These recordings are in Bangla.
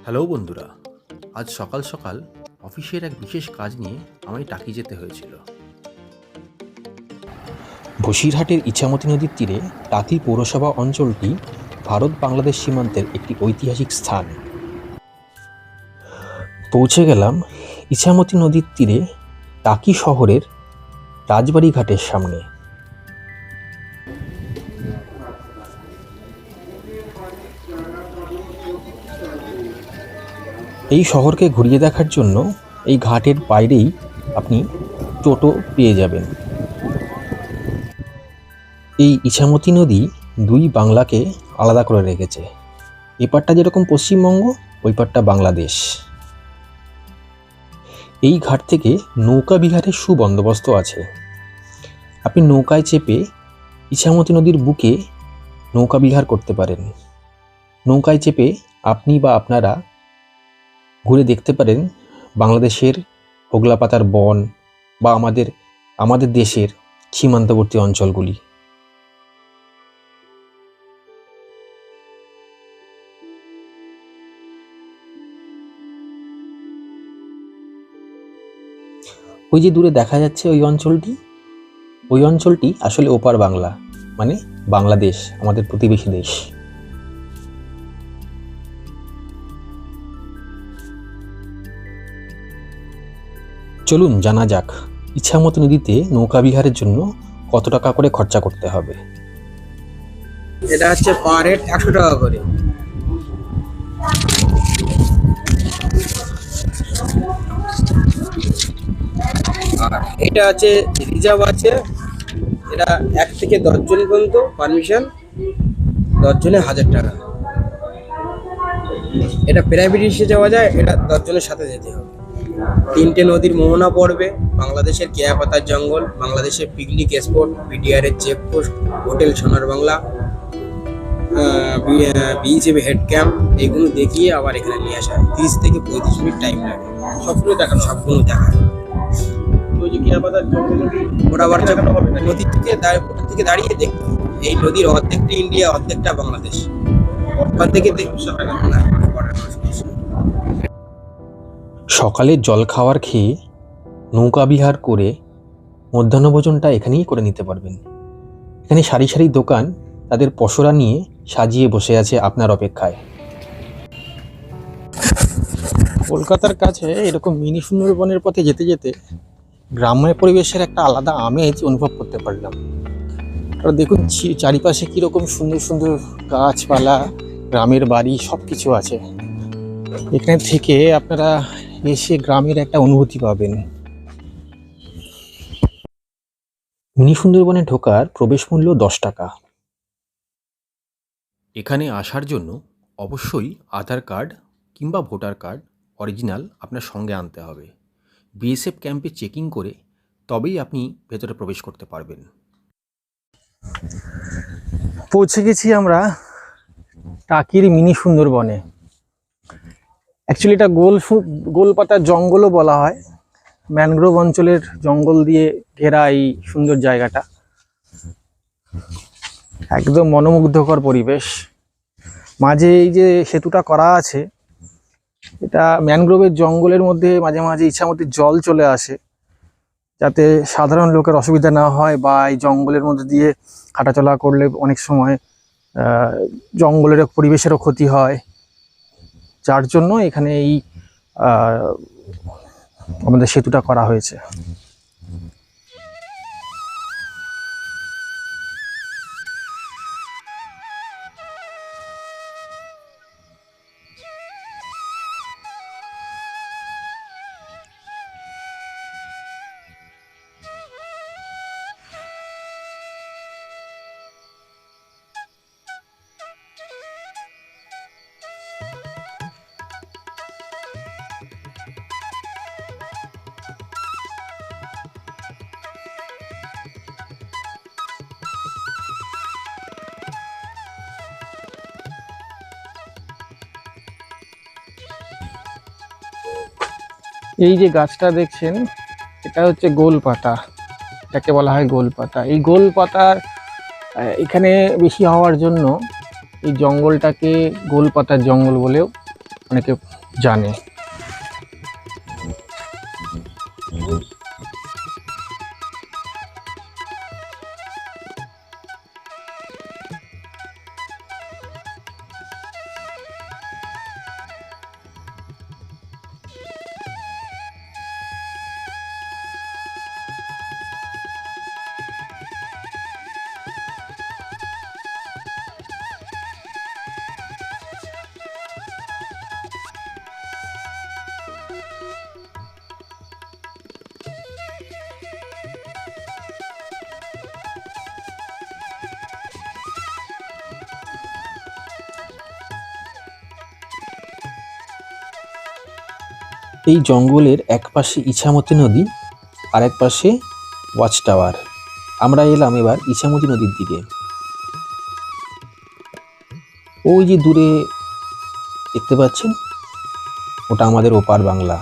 হ্যালো বন্ধুরা, আজ সকাল সকাল অফিসের এক বিশেষ কাজ নিয়ে আমায় টাকি যেতে হয়েছিল। বসিরহাটের ইছামতি নদীর তীরে টাকি পৌরসভা অঞ্চলটি ভারত বাংলাদেশ সীমান্তের একটি ঐতিহাসিক স্থান। পৌঁছে গেলাম ইছামতি নদীর তীরে টাকি শহরের রাজবাড়ি ঘাটের সামনে। এই শহরকে ঘুরিয়ে দেখার জন্য এই ঘাটের বাইরেই আপনি টোটো পেয়ে যাবেন। এই ইছামতি নদী দুই বাংলাকে আলাদা করে রেখেছে। এপারটা যেরকম পশ্চিমবঙ্গ, ওই পারটা বাংলাদেশ। এই ঘাট থেকে নৌকা বিহারের সুবন্দোবস্ত আছে। আপনি নৌকায় চেপে ইছামতি নদীর বুকে নৌকা বিহার করতে পারেন। নৌকায় চেপে আপনি বা আপনারা ঘুরে দেখতে পারেন বাংলাদেশের হোগলাপাতার বন বা আমাদের দেশের সীমান্তবর্তী অঞ্চলগুলি। ওই যে দূরে দেখা যাচ্ছে ওই অঞ্চলটি আসলে ওপার বাংলা, মানে বাংলাদেশ, আমাদের প্রতিবেশী দেশ। চলুন জানা যাক ইছামতি নদীতে নৌকা বিহারের জন্য কত টাকা করে খরচা করতে হবে। এটা হচ্ছে পার হেড 100 টাকা করে। আর এটা আছে রিজার্ভ আছে, এটা 1 থেকে 10 জন পর্যন্ত পারমিশন, 10 জনে 1000 টাকা। এটা প্রাইভেট হিসেবে যাওয়া যায়, এটা 10 জনের সাথে যেতে হবে। 3টে নদীর মোহনা পড়বে, বাংলাদেশের কেয়াপাতার জঙ্গল, বাংলাদেশের পিকনিক স্পট, বিডিআর এর চেকপোস্ট, হোটেল সোনার বাংলা, বিএসএফ হেড ক্যাম্প, এগুলো দেখিয়ে আবার এখানে নিয়ে আসা হয়। 30 থেকে 35 মিনিট টাইম লাগে সবগুলো দেখা। ওটা আবার নদী থেকে দাঁড়িয়ে দেখতে হবে। এই নদীর অর্ধেকটা ইন্ডিয়া, অর্ধেকটা বাংলাদেশ। ওখান থেকে সকালে জল খাওয়ার খেয়ে নৌকা বিহার করে মধ্যাহ্নভোজনটা এখানেই করে নিতে পারবেন। এখানে সারি সারি দোকান তাদের পসরা নিয়ে সাজিয়ে বসে আছে আপনার অপেক্ষায়। কলকাতার কাছে এরকম মিনি সুন্দরবনের পথে যেতে যেতে গ্রামের পরিবেশের একটা আলাদা আমেজ অনুভব করতে পারলাম। আর দেখুন চারিপাশে কীরকম সুন্দর সুন্দর গাছপালা, গ্রামের বাড়ি, সব কিছু আছে। এখানে থেকে আপনারা এসে গ্রামের একটা অনুভূতি পাবেন। মিনি সুন্দরবনে ঢোকার প্রবেশ মূল্য 10 টাকা। এখানে আসার জন্য অবশ্যই আধার কার্ড কিংবা ভোটার কার্ড অরিজিনাল আপনার সঙ্গে আনতে হবে। বিএসএফ ক্যাম্পে চেকিং করে তবেই আপনি ভেতরে প্রবেশ করতে পারবেন। পৌঁছে গেছি আমরা টাকির মিনি সুন্দরবনে। অ্যাকচুয়ালি এটা গোলপাতার জঙ্গলও বলা হয়। ম্যানগ্রোভ অঞ্চলের জঙ্গল দিয়ে ঘেরা এই সুন্দর জায়গাটা, একদম মনোমুগ্ধকর পরিবেশ। মাঝে এই যে সেতুটা করা আছে, এটা ম্যানগ্রোভের জঙ্গলের মধ্যে মাঝে মাঝে ইছামতির জল চলে আসে, যাতে সাধারণ লোকের অসুবিধা না হয়, বা এই জঙ্গলের মধ্যে দিয়ে হাঁটাচলা করলে অনেক সময় জঙ্গলের পরিবেশেরও ক্ষতি হয়। যার জন্য এখানে এই আমাদের সেতুটা করা হয়েছে। এই যে গাছটা দেখছেন, এটা হচ্ছে গোলপাতা। এটাকে বলা হয় গোলপাতা। এই গোলপাতার এখানে বেশি হওয়ার জন্য এই জঙ্গলটাকে গোলপাতার জঙ্গল বলেও অনেকে জানে। এই জঙ্গলের এক পাশে ইছামতি নদী, আর এক পাশে ওয়াচ টাওয়ার। আমরা এলাম এবার ইছামতি নদীর দিকে। ওই যে দূরে দেখতে পাচ্ছেন, ওটা আমাদের ওপার বাংলা।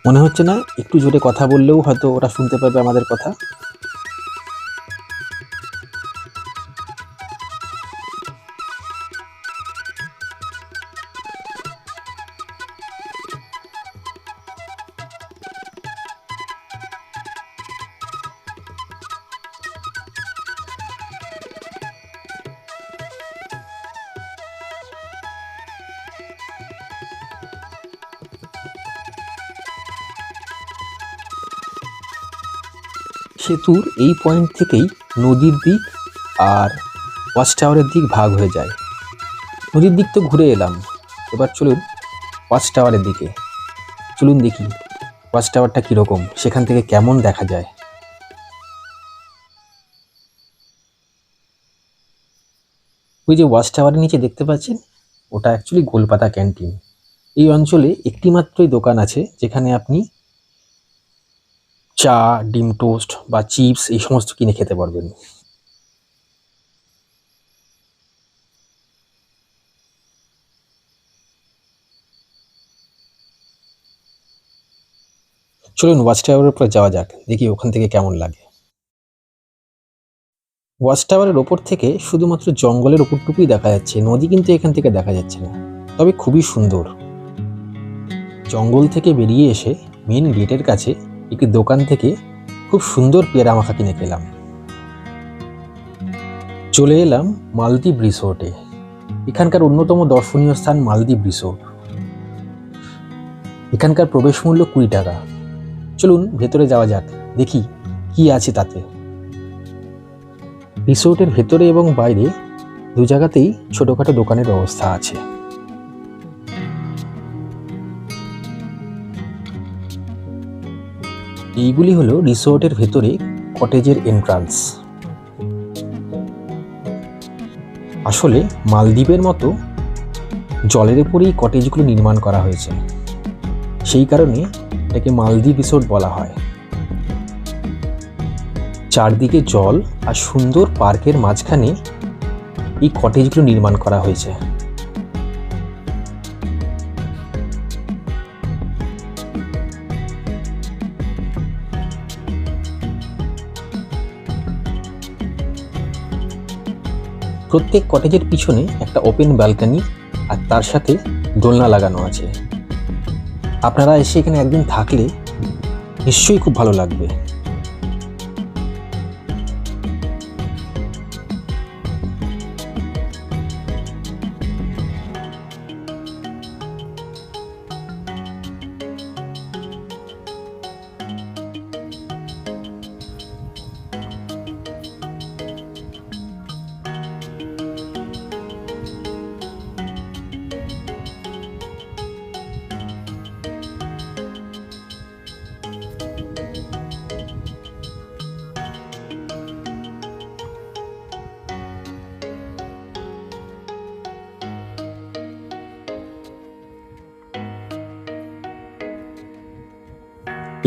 মনে হচ্ছে না একটু জোরে কথা বললেও হয়তো ওরা শুনতে পাবে আমাদের কথা? সেতুর এই পয়েন্ট থেকেই নদীর দিক আর ওয়াচ টাওয়ারের দিক ভাগ হয়ে যায়। নদীর দিক তো ঘুরে এলাম, এবার চলুন ওয়াচ টাওয়ারের দিকে। চলুন দেখি ওয়াচ টাওয়ারটা কীরকম, সেখান থেকে কেমন দেখা যায়। ওই যে ওয়াচ টাওয়ারের নিচে দেখতে পাচ্ছেন, ওটা অ্যাকচুয়ালি গোলপাতা ক্যান্টিন। এই অঞ্চলে একটি মাত্রই দোকান আছে যেখানে আপনি চা, ডিম টোস্ট বা চিপস এই সমস্ত কিনে খেতে পারবেন। চলুন ওয়াচ টাওয়ারের উপরে যাওয়া যাক, দেখি ওখান থেকে কেমন লাগে। ওয়াচ টাওয়ারের ওপর থেকে শুধুমাত্র জঙ্গলের ওপরটুকুই দেখা যাচ্ছে, নদী কিন্তু এখান থেকে দেখা যাচ্ছে না, তবে খুবই সুন্দর। জঙ্গল থেকে বেরিয়ে এসে মেন গেটের কাছে একটি দোকান থেকে খুব সুন্দর পেয়ারা মাখা কিনে খেলাম। চলে এলাম মালদ্বীপ রিসোর্টে। এখানকার অন্যতম দর্শনীয় স্থান মালদ্বীপ রিসোর্ট। এখানকার প্রবেশ মূল্য 20 টাকা। চলুন ভেতরে যাওয়া যাক, দেখি কি আছে তাতে। রিসোর্টের ভেতরে এবং বাইরে দু জায়গাতেই ছোটখাটো দোকানের ব্যবস্থা আছে। এইগুলি হলো রিসোর্টের ভেতরে কটেজের এন্ট্রান্স। আসলে মালদ্বীপের মতো জলের উপরেই কটেজগুলো নির্মাণ করা হয়েছে, সেই কারণে এটাকে মালদ্বীপ রিসোর্ট বলা হয়। চারদিকে জল আর সুন্দর পার্কের মাঝখানে এই কটেজগুলো নির্মাণ করা হয়েছে। প্রত্যেক কটেজের পিছনে একটা ওপেন ব্যালকনি আর তার সাথে দোলনা লাগানো আছে। আপনারা এসে এখানে একদিন থাকলে নিশ্চয়ই খুব ভালো লাগবে।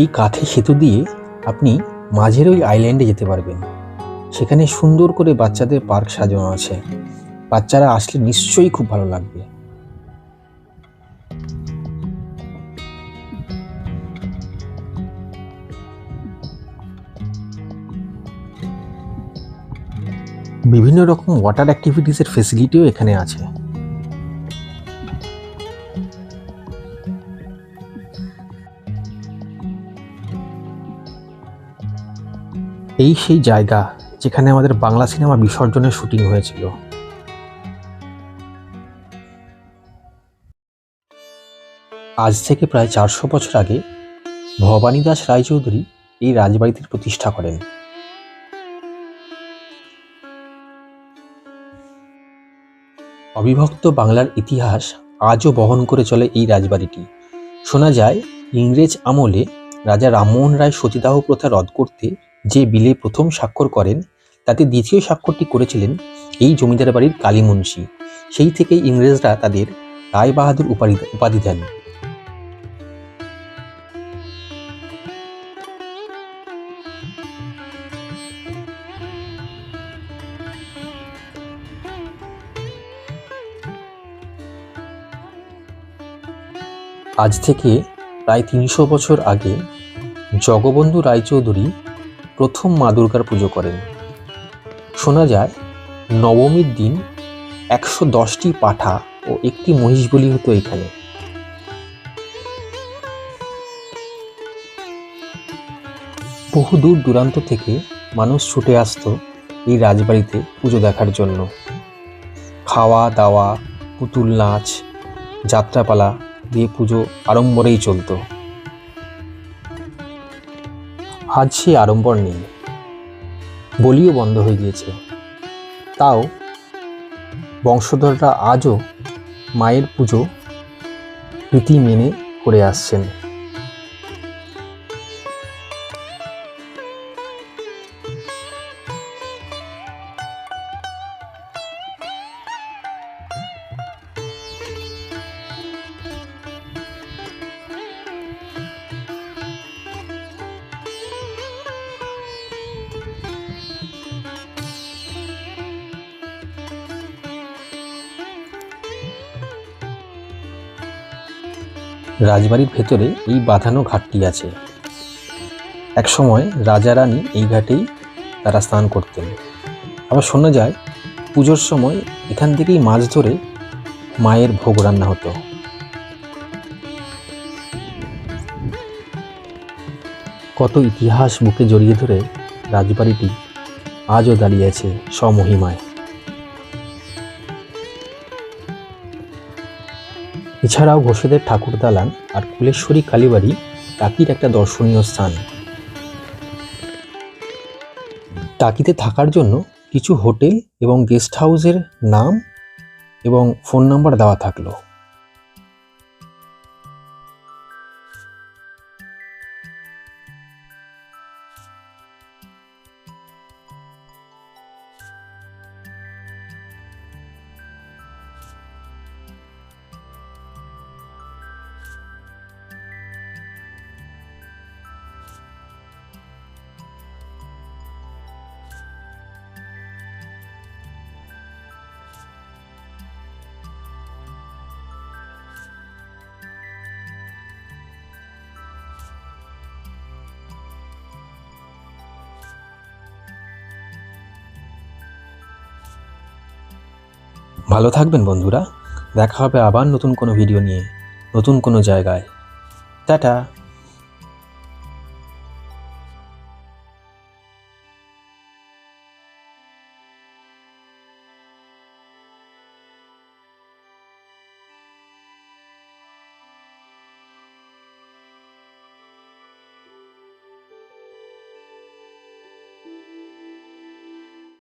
এই কাঠের সেতু দিয়ে আপনি মাঝের ওই আইল্যান্ডে যেতে পারবেন। সেখানে সুন্দর করে বাচ্চাদের পার্ক সাজানো আছে, বাচ্চারা আসলে নিশ্চয়ই খুব ভালো লাগবে। বিভিন্ন রকম ওয়াটার অ্যাক্টিভিটিসের ফেসিলিটিও এখানে আছে। এই সেই জায়গা যেখানে আমাদের বাংলা সিনেমা বিসর্জনের শুটিং হয়েছিল। আজ থেকে প্রায় 400 বছর আগে ভবানী দাস রায়চৌধুরী এই রাজবাড়িটির প্রতিষ্ঠা করেন। অবিভক্ত বাংলার ইতিহাস আজও বহন করে চলে এই রাজবাড়িটি। শোনা যায় ইংরেজ আমলে রাজা রামমোহন রায় সতীদাহ প্রথা রদ করতে যে বিলে প্রথম স্বাক্ষর করেন, তাতে দ্বিতীয় স্বাক্ষরটি করেছিলেন এই জমিদার বাড়ির কালী মুন্সি। সেই থেকেই ইংরেজরা তাদের রায় বাহাদুর উপাধি দেন। আজ থেকে প্রায় 300 বছর আগে জগবন্ধু রায়চৌধুরী প্রথম মা দুর্গার পুজো করেন। শোনা যায় নবমীর দিন 110টি পাঁঠা ও একটি মহিষ বলি হতো এখানে। বহু দূর দূরান্ত থেকে মানুষ ছুটে আসতো এই রাজবাড়িতে পুজো দেখার জন্য। খাওয়া দাওয়া, পুতুল নাচ, যাত্রাপালা দিয়ে পুজো আড়ম্বরেই চলত। আজ সে আড়ম্বর নেই, বলিও বন্ধ হয়ে গিয়েছে। তাও বংশধররা আজও মায়ের পুজো রীতি মেনে করে আসছেন। রাজবাড়ির ভেতরে এই বাঁধানো ঘাটটি আছে। একসময় রাজা রানী এই ঘাটেই তারা স্নান করতেন। আবার শোনা যায় পুজোর সময় এখান থেকেই মাছ ধরে মায়ের ভোগ রান্না হতো। কত ইতিহাস বুকে জড়িয়ে ধরে রাজবাড়িটি আজও দাঁড়িয়ে আছে স্বমহিমায়। এছাড়াও ঘোষেদের ঠাকুর দালান আর কুলেশ্বরী কালীবাড়ি টাকির একটা দর্শনীয় স্থান। টাকিতে থাকার জন্য কিছু হোটেল এবং গেস্ট হাউসের নাম এবং ফোন নাম্বার দেওয়া থাকলো। ভালো থাকবেন বন্ধুরা, দেখা হবে আবার নতুন কোনো ভিডিও নিয়ে, নতুন কোনো জায়গায়। টাটা।